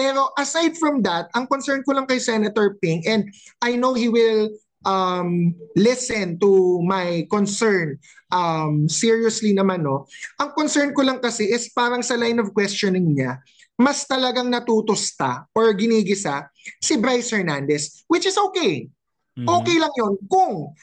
Pero aside from that, ang concern ko lang kay Senator Ping, and I know he will listen to my concern seriously naman, no? Ang concern ko lang kasi is parang sa line of questioning niya, mas talagang natutusta or ginigisa si Bryce Hernandez, which is okay. Okay lang yon kung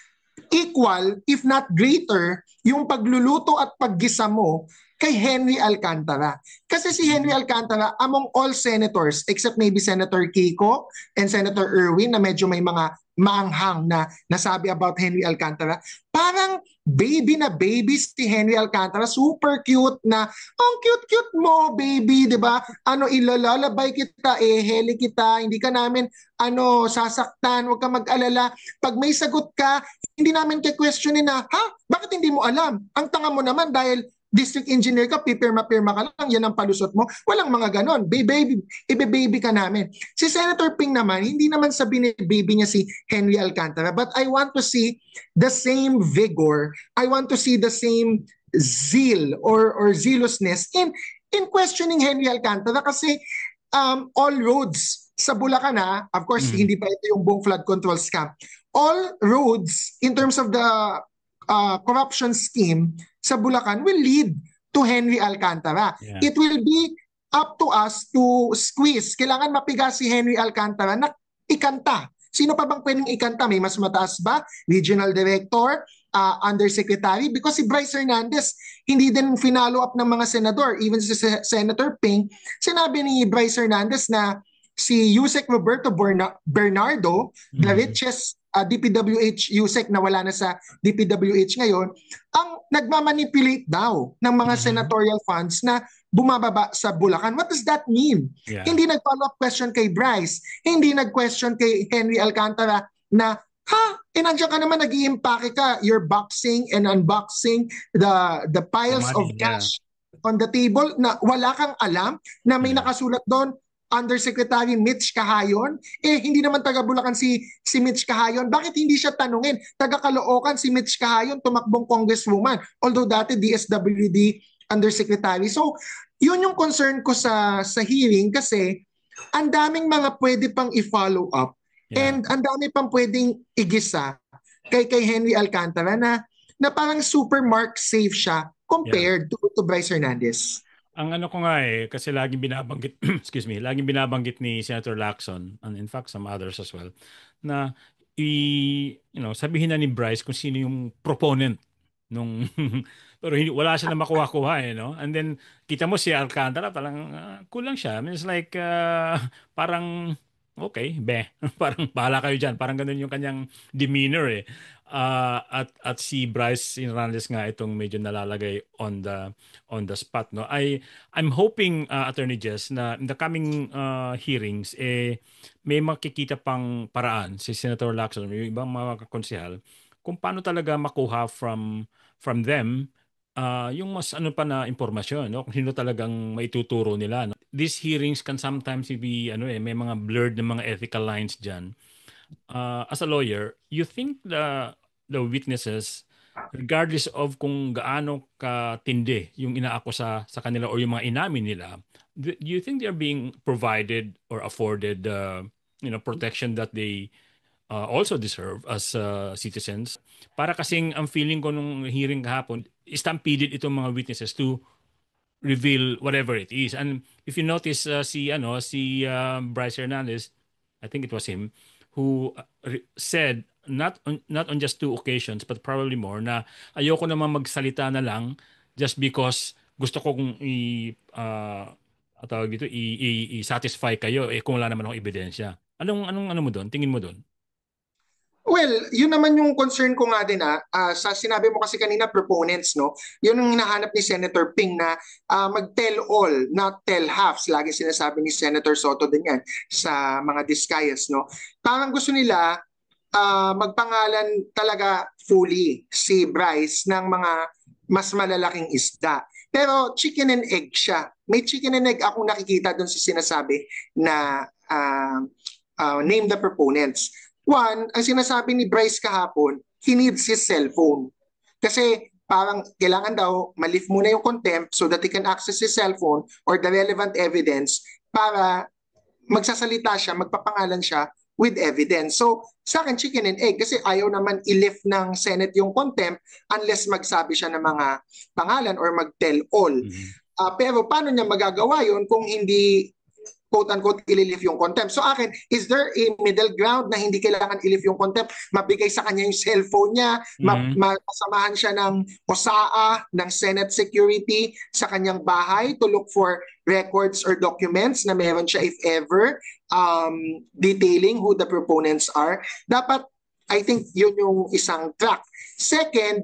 equal, if not greater, yung pagluluto at paggisa mo kay Henry Alcantara. Kasi si Henry Alcantara, among all senators, except maybe Senator Kiko and Senator Erwin, na medyo may mga maanghang na nasabi about Henry Alcantara, parang baby na baby si Henry Alcantara, super cute na, ang cute-cute mo, baby, di ba? Ano, ilalalabay kita, heli kita, hindi ka namin, sasaktan, huwag ka mag-alala. Pag may sagot ka, hindi namin questionin na, ha? Bakit hindi mo alam? Ang tanga mo naman dahil district engineer ka, pipirma-pirma ka lang, yan ang palusot mo. Walang mga ganon. Baby, ibe-baby ka namin. Si Senator Ping naman, hindi naman sa baby niya si Henry Alcantara, but I want to see the same vigor, I want to see the same zeal or zealousness in questioning Henry Alcantara kasi all roads sa Bulacan, of course, hindi pa ito yung buong flood control scam. All roads in terms of the corruption scheme sa Bulacan will lead to Henry Alcantara. Yeah. It will be up to us to squeeze. Kailangan mapiga si Henry Alcantara na ikanta. Sino pa bang pwedeng ikanta? May mas mataas ba? Regional Director, Undersecretary? Because si Bryce Hernandez, hindi din finalo up ng mga senador. Even si Senator Ping, sinabi ni Bryce Hernandez na si Yusek Roberto Bernardo, the richest DPWH Yusek na wala na sa DPWH ngayon, ang nagmamanipulate daw ng mga senatorial funds na bumababa sa Bulacan. What does that mean? Yeah. Hindi nag-follow up question kay Bryce, hindi nag-question kay Henry Alcantara na, nandiyan ka naman, nag-i-impake ka, you're boxing and unboxing the piles of cash on the table na wala kang alam na may nakasulat doon, Undersecretary Mitch Cahayon. Hindi naman taga Bulacan si Mitch Cahayon. Bakit hindi siya tanungin? Taga Caloocan si Mitch Cahayon, tumakbong congresswoman. Although dati DSWD Undersecretary. So, yun yung concern ko sa hearing kasi ang daming mga pwede pang i-follow up and ang dami pang pwedeng igisa kay Henry Alcantara na parang super mark safe siya compared to Bryce Hernandez. Ang ano ko nga kasi laging binabanggit, excuse me, laging binabanggit ni Senator Lacson, and in fact some others as well, na sabihin na ni Bryce kung sino yung proponent nung pero wala siya na makuha-kuha no? And then kita mo si Alcantara parang kulang siya. I mean, it's like parang okay, parang bahala kayo diyan. Parang ganun yung kanyang demeanor at si Bryce Hernandez nga itong medyo nalalagay on the spot no. I'm hoping Attorney Jess na in the coming hearings may makikita pang paraan si Senator Lacson, yung ibang mga konsehal kung paano talaga makuha from them yung mas ano pa na impormasyon no, kung sino talagang maituturo nila no. These hearings can sometimes be may mga blurred na mga ethical lines diyan. As a lawyer, you think the witnesses, regardless of kung gaano katindi yung inaakusa sa kanila or yung mga inamin nila, do you think they're being provided or afforded protection that they also deserve as citizens? Para kasing ang feeling ko nung hearing kahapon, stampeded itong mga witnesses to reveal whatever it is. And if you notice si Bryce Hernandez, I think it was him, who said not on just 2 occasions but probably more na ayoko naman magsalita na lang just because gusto kong i-satisfy kayo kung wala naman akong ebidensya. Anong mo doon? Tingin mo doon? Well, yun naman yung concern ko nga din sa sinabi mo kasi kanina proponents no. Yun ang hinahanap ni Senator Ping na mag-tell all, not tell halves. Lagi sinasabi ni Senator Soto din yan sa mga discayas no. Parang gusto nila magpangalan talaga fully si Bryce ng mga mas malalaking isda. Pero chicken and egg siya. May chicken and egg akong nakikita doon sa sinasabi na name the proponents. One, ang sinasabi ni Bryce kahapon, he needs his cellphone. Kasi parang kailangan daw ma-lift muna yung contempt so that he can access his cellphone or the relevant evidence para magsasalita siya, magpapangalan siya with evidence. So, sa akin, chicken and egg kasi ayaw naman i-lift ng Senate yung contempt unless magsabi siya ng mga pangalan or mag-tell all. Pero paano niya magagawa yun kung hindi quote-unquote ililift yung contempt? So akin, is there a middle ground na hindi kailangan ilift yung contempt? Mabigay sa kanya yung cellphone niya, masamahan siya ng OSAA, ng Senate security sa kanyang bahay to look for records or documents na meron siya if ever, detailing who the proponents are. Dapat, I think yun yung isang track. Second,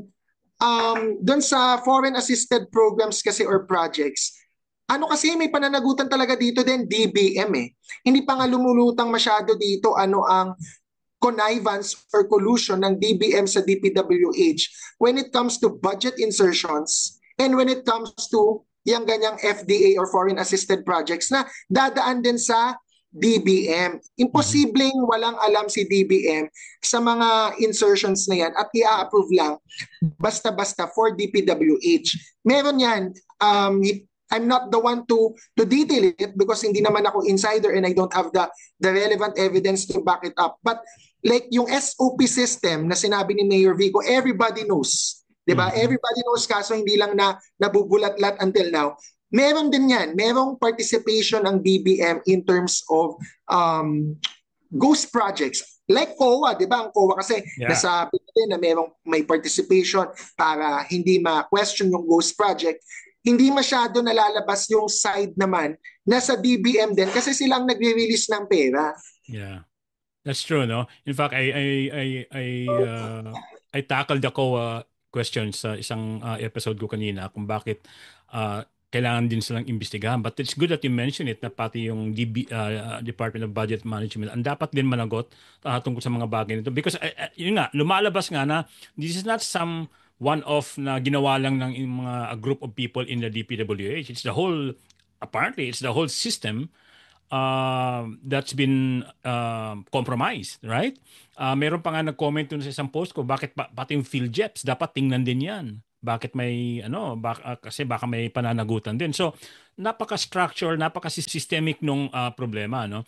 dun sa foreign assisted programs kasi or projects, ano kasi may pananagutan talaga dito din, DBM eh. Hindi pa nga lumulutang masyado dito ano ang connivance or collusion ng DBM sa DPWH when it comes to budget insertions and when it comes to yung ganyang FDA or foreign assisted projects na dadaan din sa DBM. Imposibleng walang alam si DBM sa mga insertions na yan at i-approve lang basta-basta for DPWH. Meron yan. I'm not the one to detail it because hindi naman ako insider and I don't have the relevant evidence to back it up. But like yung SOP system na sinabi ni Mayor Vico, everybody knows. Diba? Everybody knows kaso hindi lang na nabubulat-lat until now. Meron din yan. Merong participation ng DBM in terms of ghost projects. Like COA, di ba? Ang COA kasi nasabi din na may participation para hindi ma-question yung ghost project. Hindi masyado nalalabas yung side naman na sa DBM din kasi silang nagre-release ng pera. Yeah. That's true, no? In fact, I tackled the COA question sa isang episode ko kanina kung bakit kailangan din silang imbestigahan. But it's good that you mention it na pati yung Department of Budget Management ang dapat din managot tungkol sa mga bagay nito. Because yun nga, lumalabas nga na this is not some one-off na ginawa lang ng mga a group of people in the DPWH. It's the whole, apparently, it's the whole system that's been compromised, right? Meron pa nga nag-comment dun sa isang post ko, bakit pati yung PhilJeps, dapat tingnan din yan. Bakit may, kasi baka may pananagutan din. So, napaka-structural, napaka-systemic nung problema, no?